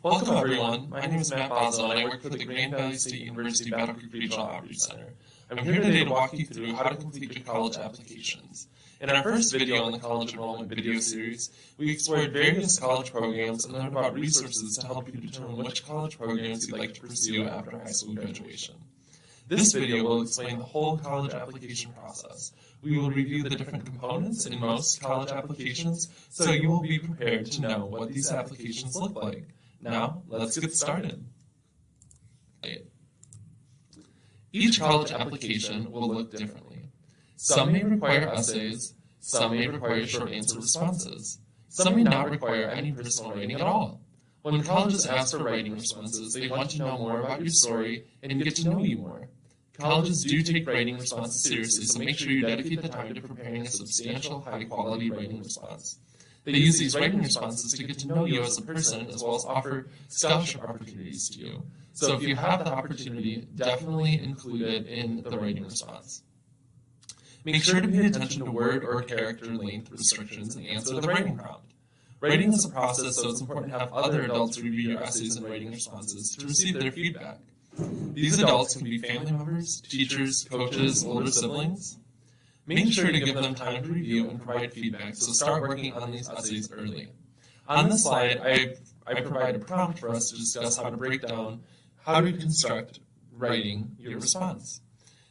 Welcome everyone, my name is Matt Boswell and I work for the Grand Valley State University Battle Creek Regional Outreach Center. I'm here today to walk you through how to complete your college applications. In our first video on the College Enrollment video series, we explored various college programs and learned about resources to help you determine which college programs you'd like to pursue after high school graduation. This video will explain the whole college application process. We will review the different components in most college applications, so you will be prepared to know what these applications look like. Now, let's get started. Each college application will look differently. Some may require essays, some may require short answer responses, some may not require any personal writing at all. When colleges ask for writing responses, they want to know more about your story and get to know you more. Colleges do take writing responses seriously, so make sure you dedicate the time to preparing a substantial, high-quality writing response. They use these writing responses to get to know you as a person, as well as offer scholarship opportunities to you. So if you have the opportunity, definitely include it in the writing response. Make sure to pay attention to word or character length restrictions and answer the writing prompt. Writing is a process, so it's important to have other adults review your essays and writing responses to receive their feedback. These adults can be family members, teachers, coaches, older siblings. Make sure to give them time to review and provide feedback, so start working on these essays early. On this slide, I provide a prompt for us to discuss how to break down how to construct writing your response.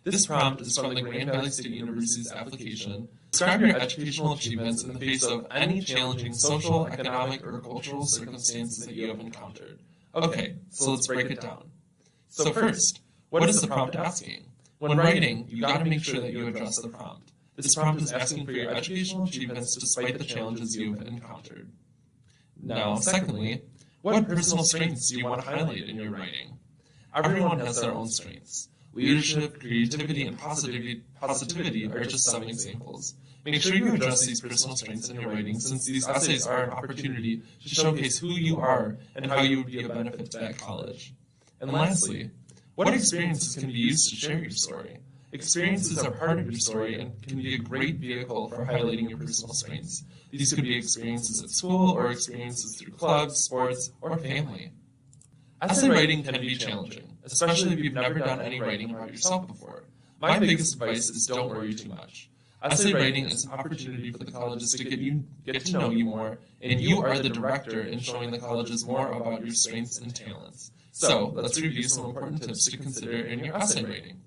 This prompt is from the Grand Valley State University's application. Describe your educational achievements in the face of any challenging social, economic, or cultural circumstances that you have encountered. Okay, so let's break it down. So first, what is the prompt asking? When writing, you got to make sure that you address the prompt. This prompt is asking for your educational achievements despite the challenges you have encountered. Now, secondly, what personal strengths do you want to highlight in your writing? Everyone has their own strengths. Leadership, creativity, and positivity are just some examples. Make sure you address these personal strengths in your writing, since these essays are an opportunity to showcase who you are and how you would be a benefit to that college. And lastly, what experiences can be used to share your story? Experiences are part of your story and can be a great vehicle for highlighting your personal strengths. These could be experiences at school or experiences through clubs, sports, or family. Essay writing can be challenging, especially if you've never done any writing about yourself before. My biggest advice is don't worry too much. Essay writing is an opportunity for the colleges to get to know you more, and you are the director in showing the colleges more about your strengths and talents. So, let's review some important tips to consider in your essay writing.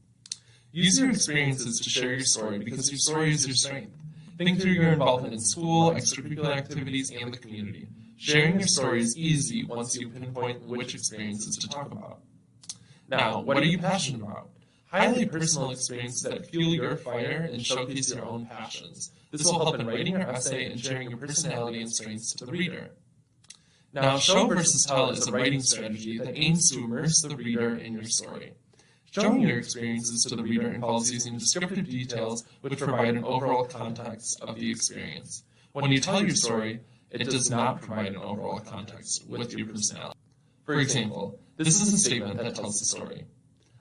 Use your experiences to share your story, because your story is your strength. Think through your involvement in school, extracurricular activities, and the community. Sharing your story is easy once you pinpoint which experiences to talk about. Now, what are you passionate about? Highlight personal experiences that fuel your fire and showcase your own passions. This will help in writing your essay and sharing your personality and strengths to the reader. Now, show versus tell is a writing strategy that aims to immerse the reader in your story. Showing your experiences to the reader involves using descriptive details which provide an overall context of the experience. When you tell your story, it does not provide an overall context with your personality. For example, this is a statement that tells the story.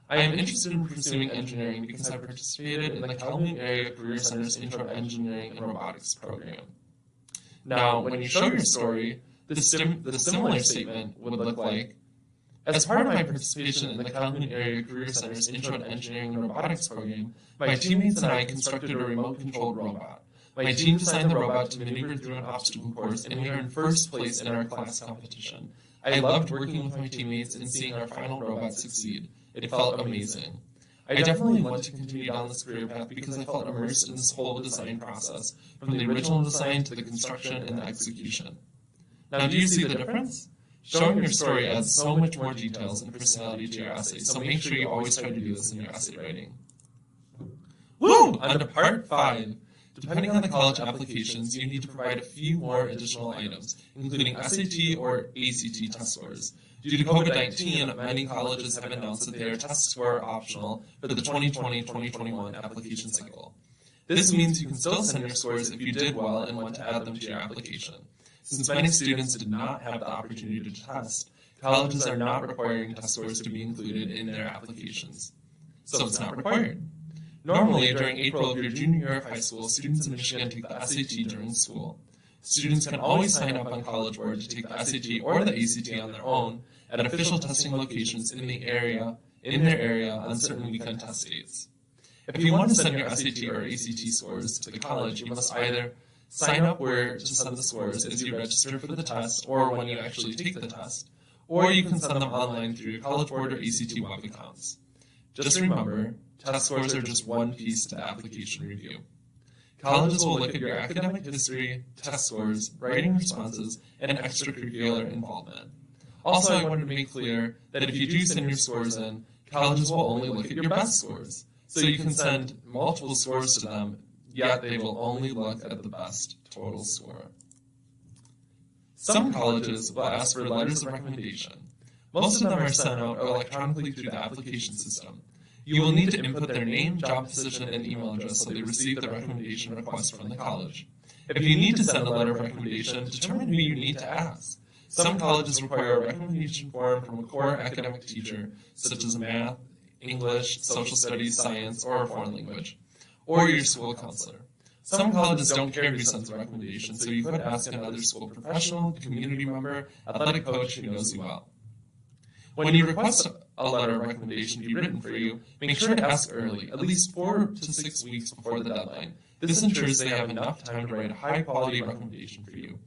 I am interested in pursuing engineering because I participated in the Kalamazoo Area Career Center's Intro to Engineering and Robotics program. Now, when you show your story, the similar statement would look like, as part of my participation in the Kalamazoo Area Career Center's Intro to Engineering and Robotics program, my teammates and I constructed a remote-controlled robot. My team designed the robot to maneuver through an obstacle course, and we are in first place in our class competition. I loved working with my teammates and seeing our final robot succeed. It felt amazing. I definitely want to continue down this career path because I felt immersed in this whole design process, from the original design to the construction and the execution. Now, do you see the difference? Showing your story adds so much more details and personality to your essay, so make sure you always try to do this in your essay writing. Woo! On to part 5. Depending on the college applications, you need to provide a few more additional items, including SAT or ACT test scores. Due to COVID-19, many colleges have announced that their test score are optional for the 2020-2021 application cycle. This means you can still send your scores if you did well and want to add them to your application. Since many students did not have the opportunity to test, colleges are not requiring test scores to be included in their applications. So it's not required. Normally, during April of your junior year of high school, students in Michigan take the SAT during school. Students can always sign up on College Board to take the SAT or the ACT on their own at official testing locations in their area on certain weekend test dates. If you want to send your SAT or ACT scores to the college, you must either sign up where to send the scores as you register for the test or when you actually take the test, or you can send them online through your College Board or ACT web accounts. Just remember, test scores are just one piece to the application review. Colleges will look at your academic history, test scores, writing responses, and extracurricular involvement. Also, I wanted to make clear that if you do send your scores in, colleges will only look at your best scores. So you can send multiple scores to them, yet they will only look at the best total score. Some colleges will ask for letters of recommendation. Most of them are sent out electronically through the application system. You will need to input their name, job position, and email address so they receive the recommendation request from the college. If you need to send a letter of recommendation, determine who you need to ask. Some colleges require a recommendation form from a core academic teacher, such as math, English, social studies, science, or a foreign language, or your school counselor. Some colleges don't care who sends a recommendation, so you could ask another school professional, community member, athletic coach who knows you well. When you request a letter of recommendation to be written for you, make sure to ask early, at least 4 to 6 weeks before the deadline. This ensures they have enough time to write a high-quality recommendation for you.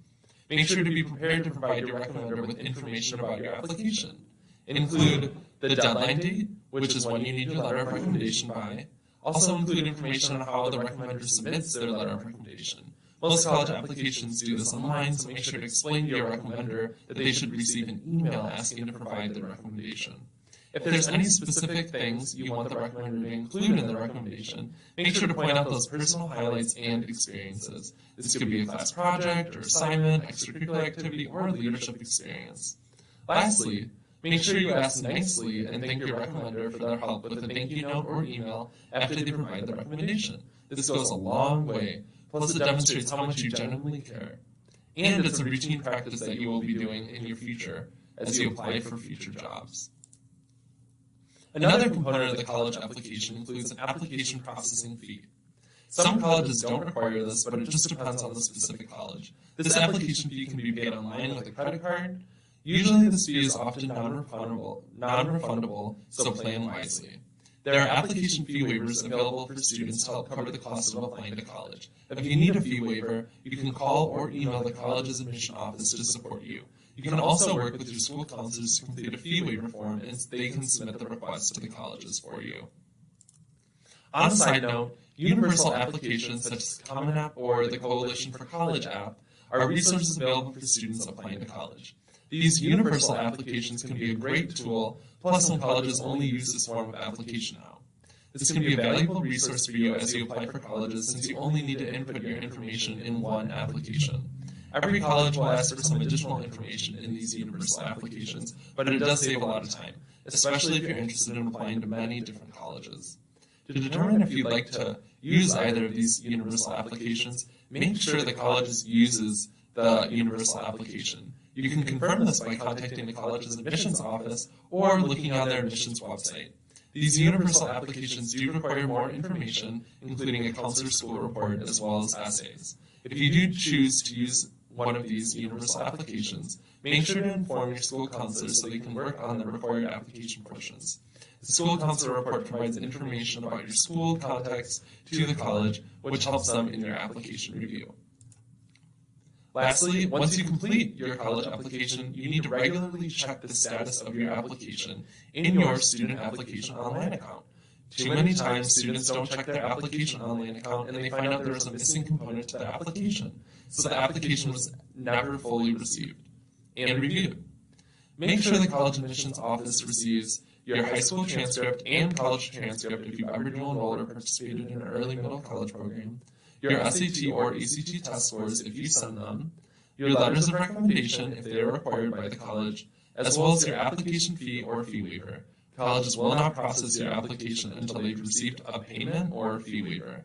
Make sure to be prepared to provide your recommender with information about your application. Include the deadline date, which is when you need your letter of recommendation by. Also include information on how the recommender submits their letter of recommendation. Most college applications do this online, so make sure to explain to your recommender that they should receive an email asking to provide the recommendation. If there's any specific things you want the recommender to include in the recommendation, make sure to point out those personal highlights and experiences. This could be a class project or assignment, extracurricular activity, or leadership experience. Lastly, make sure you ask nicely and thank your recommender for their help with a thank you note or email after they provide the recommendation. This goes a long way. Plus, it demonstrates how much you genuinely care. And it's a routine practice that you will be doing in your future as you apply for future jobs. Another component of the college application includes an application processing fee. Some colleges don't require this, but it just depends on the specific college. This application fee can be paid online with a credit card. Usually, this fee is often non-refundable, so plan wisely. There are application fee waivers available for students to help cover the cost of applying to college. If you need a fee waiver, you can call or email the college's admission office to support you. You can also work with your school counselors to complete a fee waiver form, and they can submit the request to the colleges for you. On a side note, universal applications such as Common App or the Coalition for College app are resources available for students applying to college. These universal applications can be a great tool, plus some colleges only use this form of application now. This can be a valuable resource for you as you apply for colleges since you only need to input your information in one application. Every college will ask for some additional information in these universal applications, but it does save a lot of time, especially if you're interested in applying to many different colleges. To determine if you'd like to use either of these universal applications, make sure the college uses the universal application. You can confirm this by contacting the college's admissions office or looking on their admissions website. These universal applications do require more information, including a counselor school report as well as essays. If you do choose to use one of these universal applications, make sure to inform your school counselor so they can work on the required application portions. The school counselor report provides information about your school contacts to the college, which helps them in your application review. Lastly, once you complete your college application, you need to regularly check the status of your application in your student application online account. Too many times, students don't check their application online account and they find out there is a missing component to the application, so the application was never fully received and reviewed. Make sure the college admissions office receives your high school transcript and college transcript if you've ever dual enrolled or participated in an early middle college program, your SAT or ACT test scores if you send them, your letters of recommendation if they are required by the college, as well as your application fee or fee waiver. Colleges will not process your application until they've received a payment or fee waiver.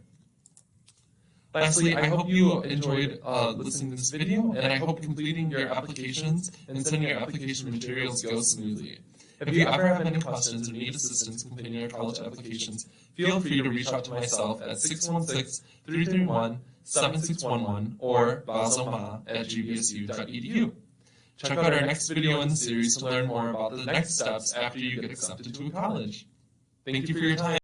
Lastly, I hope you enjoyed listening to this video, and I hope completing your applications and sending your application materials goes smoothly. If you ever have any questions or need assistance completing your college applications, feel free to reach out to myself at 616-331-6985. 7611 or baselma@gbsu.edu. Check out our next video in the series to learn more about the next steps after you get accepted to a college. Thank you for your time.